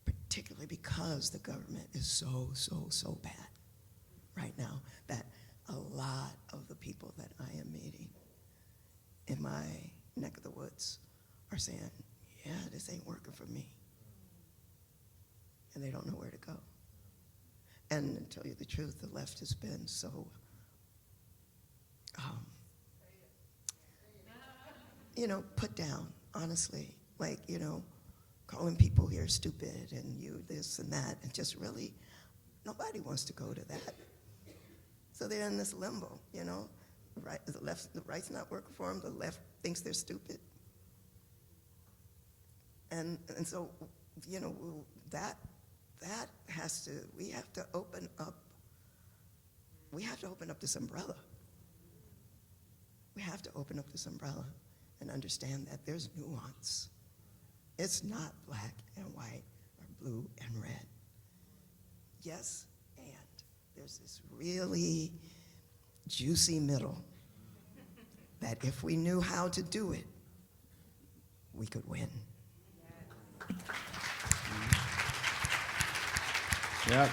particularly because the government is so bad right now, that a lot of the people that I am meeting in my neck of the woods are saying, yeah, this ain't working for me. And they don't know where to go. And to tell you the truth, the left has been so, put down, honestly. Like, calling people here stupid and you this and that, and just really, nobody wants to go to that. So they're in this limbo, Right, the right's not working for them, the left thinks they're stupid. And so, that has to, we have to open up this umbrella. We have to open up this umbrella and understand that there's nuance. It's not black and white or blue and red. Yes, and there's this really juicy middle that if we knew how to do it, we could win. Yeah,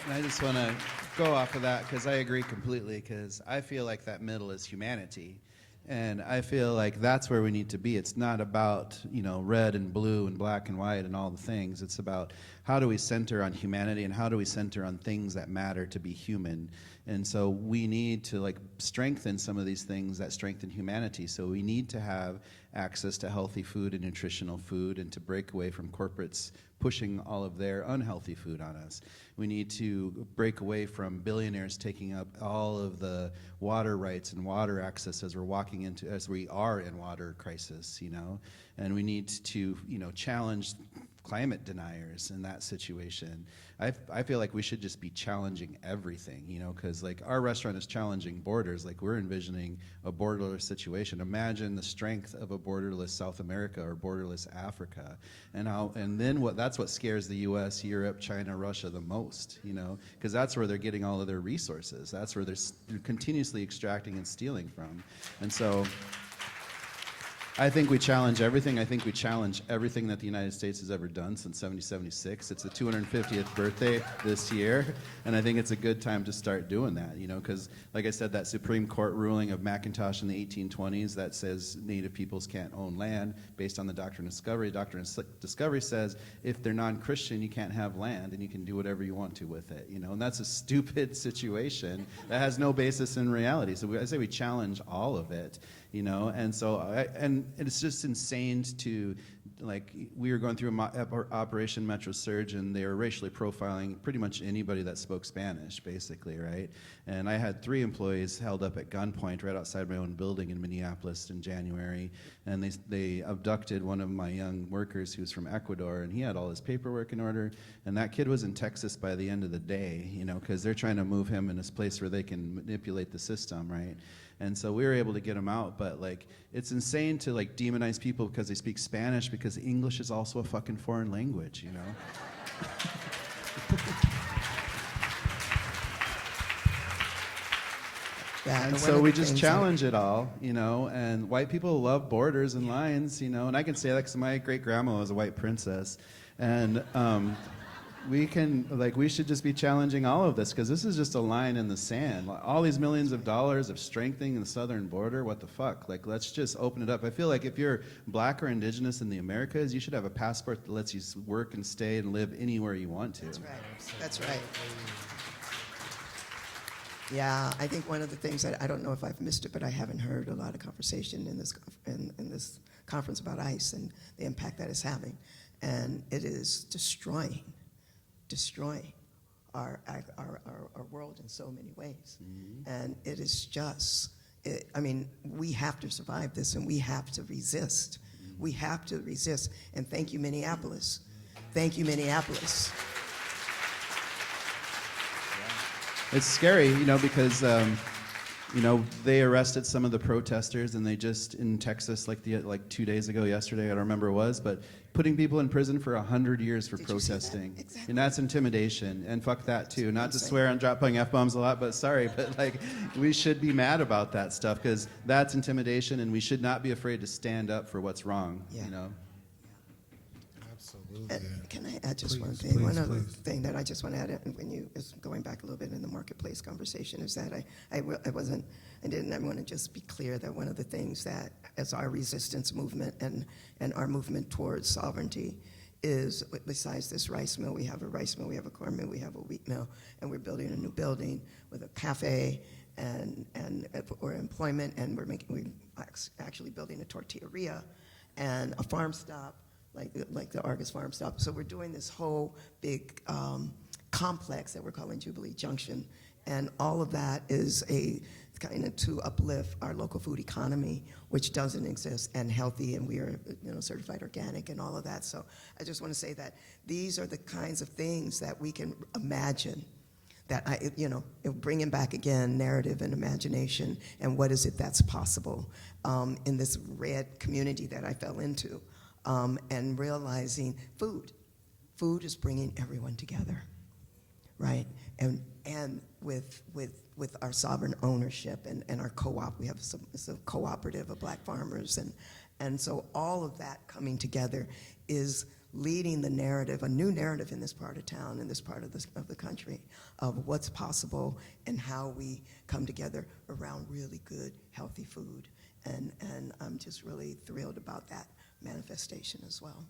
and I just want to go off of that because I agree completely, because I feel like that middle is humanity. And I feel like that's where we need to be. It's not about, red and blue and black and white and all the things. It's about how do we center on humanity and how do we center on things that matter to be human. And so we need to strengthen some of these things that strengthen humanity. So we need to have access to healthy food and nutritional food, and to break away from corporates pushing all of their unhealthy food on us. We need to break away from billionaires taking up all of the water rights and water access as we are in water crisis, and we need to, challenge climate deniers in that situation. I feel like we should just be challenging everything, because our restaurant is challenging borders. We're envisioning a borderless situation. Imagine the strength of a borderless South America or borderless Africa, and then that's what scares the U.S., Europe, China, Russia the most, because that's where they're getting all of their resources. That's where they're continuously extracting and stealing from, and so. I think we challenge everything. I think we challenge everything that the United States has ever done since 1776. It's the 250th birthday this year, and I think it's a good time to start doing that, because, like I said, that Supreme Court ruling of McIntosh in the 1820s that says Native peoples can't own land based on the Doctrine of Discovery. Doctrine of Discovery says if they're non-Christian, you can't have land, and you can do whatever you want to with it, and that's a stupid situation that has no basis in reality. So I say we challenge all of it. And so, and it's just insane to, like, we were going through Operation Metro Surge, and they were racially profiling pretty much anybody that spoke Spanish, basically, right? And I had 3 employees held up at gunpoint right outside my own building in Minneapolis in January, and they abducted one of my young workers who was from Ecuador, and he had all his paperwork in order, and that kid was in Texas by the end of the day, because they're trying to move him in this place where they can manipulate the system, right? And so we were able to get them out, but like it's insane to like demonize people because they speak Spanish, because English is also a fucking foreign language, Yeah, And one so of we the just things challenge it all, and white people love borders and lines, and I can say that because my great grandma was a white princess, and we should just be challenging all of this, because this is just a line in the sand. All these millions of dollars of strengthening the southern border, what the fuck? Like, let's just open it up. I feel like if you're black or indigenous in the Americas, you should have a passport that lets you work and stay and live anywhere you want to. That's right. That's right. Yeah, I think one of the things that I don't know if I've missed it, but I haven't heard a lot of conversation in this conference about ICE and the impact that it's having, and it is destroying our world in so many ways. Mm-hmm. And it is just, we have to survive this, and we have to resist. Mm-hmm. We have to resist. And thank you, Minneapolis. Thank you, Minneapolis. It's scary, because they arrested some of the protesters, and they just in Texas, like 2 days ago, yesterday, I don't remember it was, but putting people in prison for 100 years for protesting. Exactly. And that's intimidation, and fuck that too. Not to swear and putting F-bombs a lot, but sorry, but like we should be mad about that stuff, because that's intimidation, and we should not be afraid to stand up for what's wrong. Yeah. Absolutely. Can I add just one thing? One other thing that I just want to add, when is going back a little bit in the marketplace conversation, is that I want to just be clear that one of the things that, as our resistance movement and our movement towards sovereignty, is besides this rice mill, we have a rice mill, we have a corn mill, we have a wheat mill, and we're building a new building with a cafe and for employment, and we're actually building a tortilleria and a farm stop, like the Argus Farm Stop. So we're doing this whole big complex that we're calling Jubilee Junction, and all of that is a kind of to uplift our local food economy, which doesn't exist, and healthy, and we are certified organic and all of that. So I just want to say that these are the kinds of things that we can imagine, that bringing back again narrative and imagination, and what is it that's possible in this red community that I fell into. And realizing food is bringing everyone together, right? And with our sovereign ownership and our co-op, we have it's a cooperative of black farmers, and so all of that coming together is leading the narrative, a new narrative in this part of town, in this part of the country, of what's possible and how we come together around really good, healthy food. And I'm just really thrilled about that manifestation as well.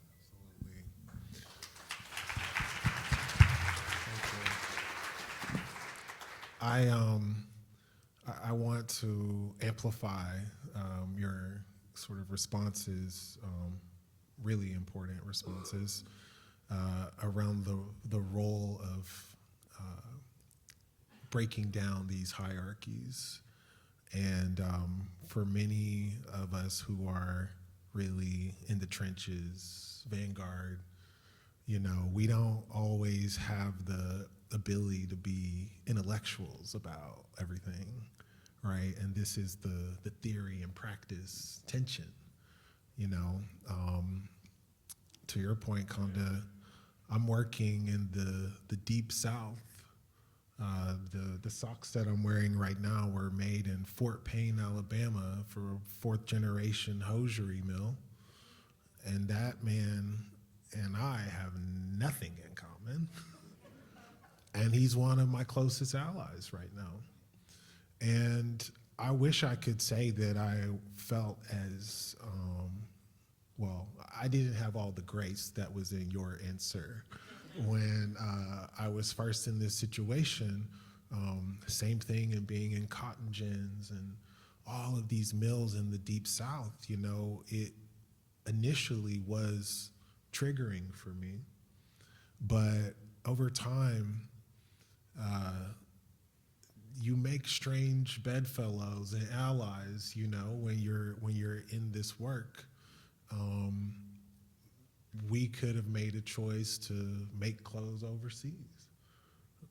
Absolutely. I want to amplify your sort of responses, really important responses around the role of breaking down these hierarchies. And for many of us who are really in the trenches, vanguard, we don't always have the ability to be intellectuals about everything, right? And this is the theory and practice tension, To your point, Konda, I'm working in the deep South The socks that I'm wearing right now were made in Fort Payne, Alabama, for a fourth generation hosiery mill. And that man and I have nothing in common. And he's one of my closest allies right now. And I wish I could say that I felt as, well, I didn't have all the grace that was in your answer. When I was first in this situation, same thing in being in cotton gins and all of these mills in the Deep South, you know, it initially was triggering for me. But over time, you make strange bedfellows and allies, you know, when you're in this work. We could have made a choice to make clothes overseas.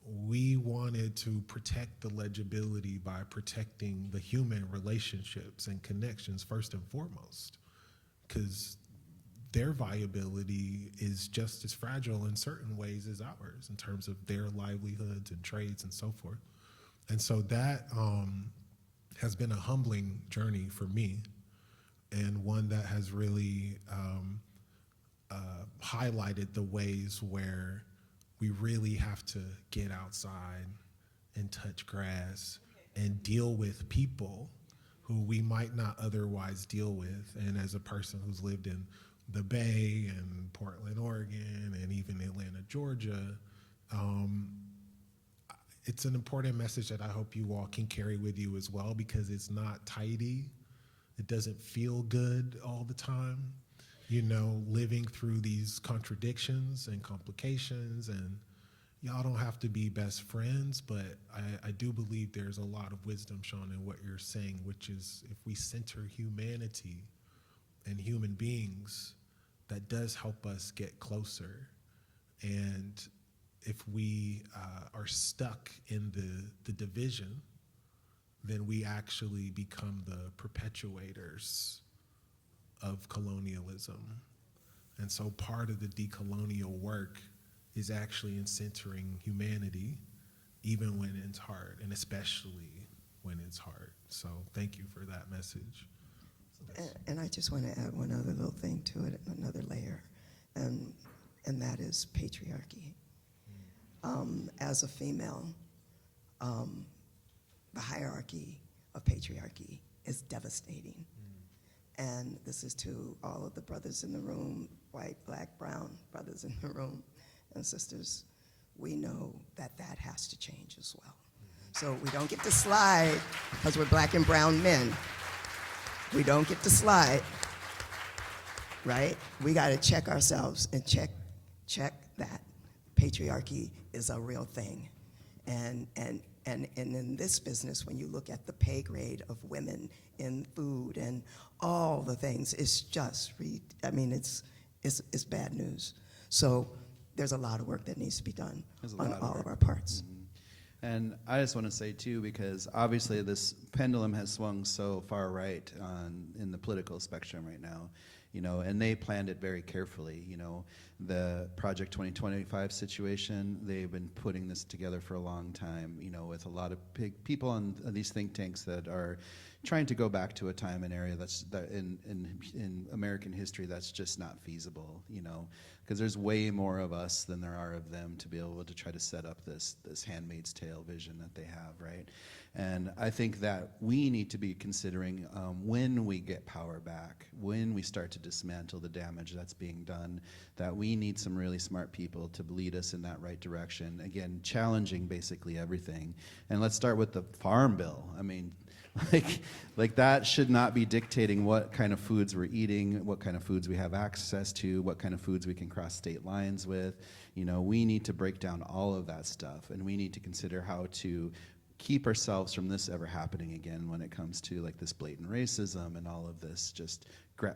We wanted to protect the legibility by protecting the human relationships and connections first and foremost, because their viability is just as fragile in certain ways as ours in terms of their livelihoods and trades and so forth. And so that has been a humbling journey for me, and one that has really highlighted the ways where we really have to get outside and touch grass and deal with people who we might not otherwise deal with. And as a person who's lived in the Bay and Portland, Oregon, and even Atlanta, Georgia, it's an important message that I hope you all can carry with you as well, because it's not tidy. It doesn't feel good all the time, you know, living through these contradictions and complications. And y'all don't have to be best friends, but I do believe there's a lot of wisdom, Sean, in what you're saying, which is if we center humanity and human beings, that does help us get closer. And if we are stuck in the division, then we actually become the perpetuators of colonialism. And so part of the decolonial work is actually in centering humanity, even when it's hard, and especially when it's hard. So thank you for that message. And I just want to add one other little thing to it, another layer, and that is patriarchy. As a female, the hierarchy of patriarchy is devastating. And this is to all of the brothers in the room, white, black, brown brothers in the room, and sisters. We know that that has to change as well. So we don't get to slide because we're black and brown men. We don't get to slide, right? We got to check ourselves and check that patriarchy is a real thing. And in this business, when you look at the pay grade of women in food and all the things, it's just, it's bad news. So there's a lot of work that needs to be done on all of our parts. Mm-hmm. And I just want to say, too, because obviously this pendulum has swung so far right in the political spectrum right now, you know, and they planned it very carefully. You know, the Project 2025 situation, they've been putting this together for a long time, you know, with a lot of people on these think tanks that are trying to go back to a time and area that in American history that's just not feasible, you know, because there's way more of us than there are of them to be able to try to set up this Handmaid's Tale vision that they have, right? And I think that we need to be considering when we get power back, when we start to dismantle the damage that's being done, that we need some really smart people to lead us in that right direction. Again, challenging basically everything. And let's start with the Farm Bill. I mean, like that should not be dictating what kind of foods we're eating, what kind of foods we have access to, what kind of foods we can cross state lines with. You know, we need to break down all of that stuff, and we need to consider how to keep ourselves from this ever happening again when it comes to like this blatant racism and all of this just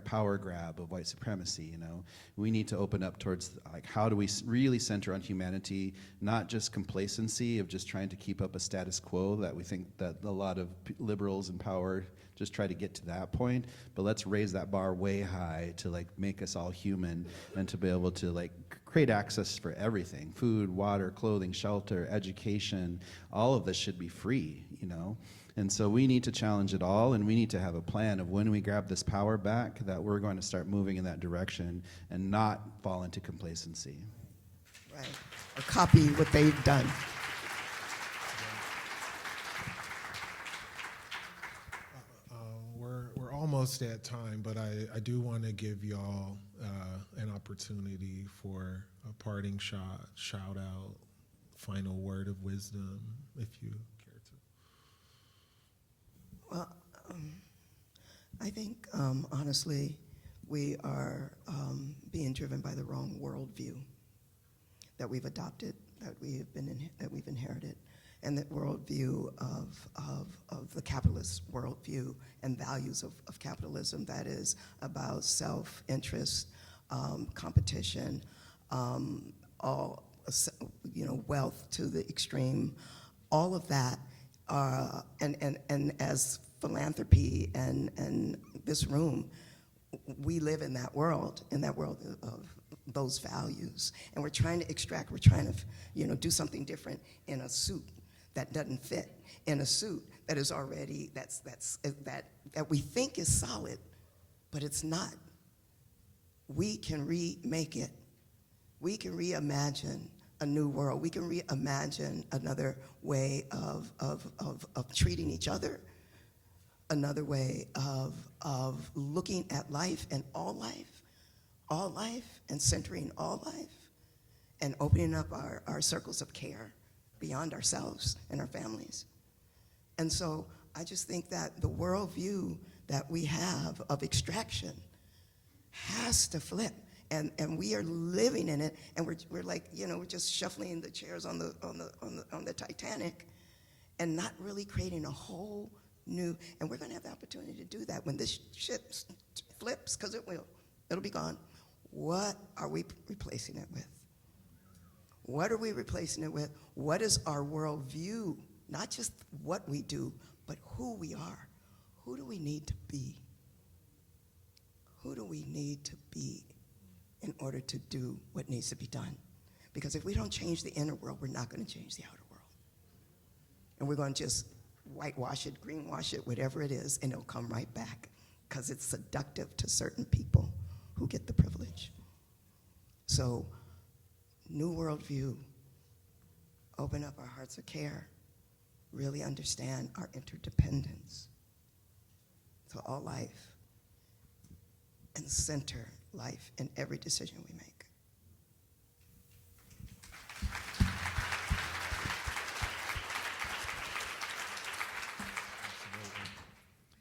power grab of white supremacy. You know, we need to open up towards like how do we really center on humanity, not just complacency of just trying to keep up a status quo that we think that a lot of liberals in power just try to get to that point, but let's raise that bar way high to like make us all human and to be able to like create access for everything: food, water, clothing, shelter, education. All of this should be free, you know. And so we need to challenge it all, and we need to have a plan of when we grab this power back that we're going to start moving in that direction and not fall into complacency. Right. Or copy what they've done. We're almost at time, but I do want to give y'all an opportunity for a parting shout out, final word of wisdom, if you care to. Well, I think, honestly, we are being driven by the wrong worldview that we've adopted, that we've inherited, and that worldview of the capitalist worldview and values of capitalism that is about self-interest, competition, all wealth to the extreme, all of that. And as philanthropy and this room, we live in that world of those values, and we're trying to extract. We're trying to, do something different in a suit that doesn't fit, in a suit that is already that we think is solid, but it's not. We can remake it. We can reimagine a new world. We can reimagine another way of treating each other, another way of looking at life and all life, and centering all life, and opening up our circles of care beyond ourselves and our families. And so I just think that the worldview that we have of extraction has to flip. And we are living in it, and we're like, we're just shuffling the chairs on the Titanic, and not really creating a whole new. And we're going to have the opportunity to do that when this ship flips, because it'll be gone. What are we replacing it with? What are we replacing it with? What is our worldview? Not just what we do, but who we are. Who do we need to be? Who do we need to be in order to do what needs to be done? Because if we don't change the inner world, we're not going to change the outer world. And we're going to just whitewash it, greenwash it, whatever it is, and it'll come right back, because it's seductive to certain people who get the privilege. So, new worldview, open up our hearts of care, really understand our interdependence to all life, and center life in every decision we make.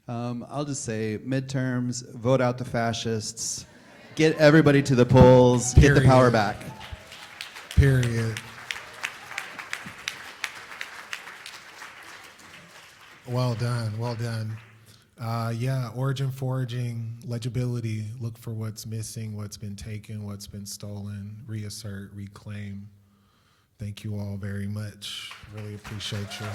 I'll just say midterms, vote out the fascists, get everybody to the polls, get the power back. Period. Well done, well done. Origin foraging, legibility, look for what's missing, what's been taken, what's been stolen, reassert, reclaim. Thank you all very much. Really appreciate you.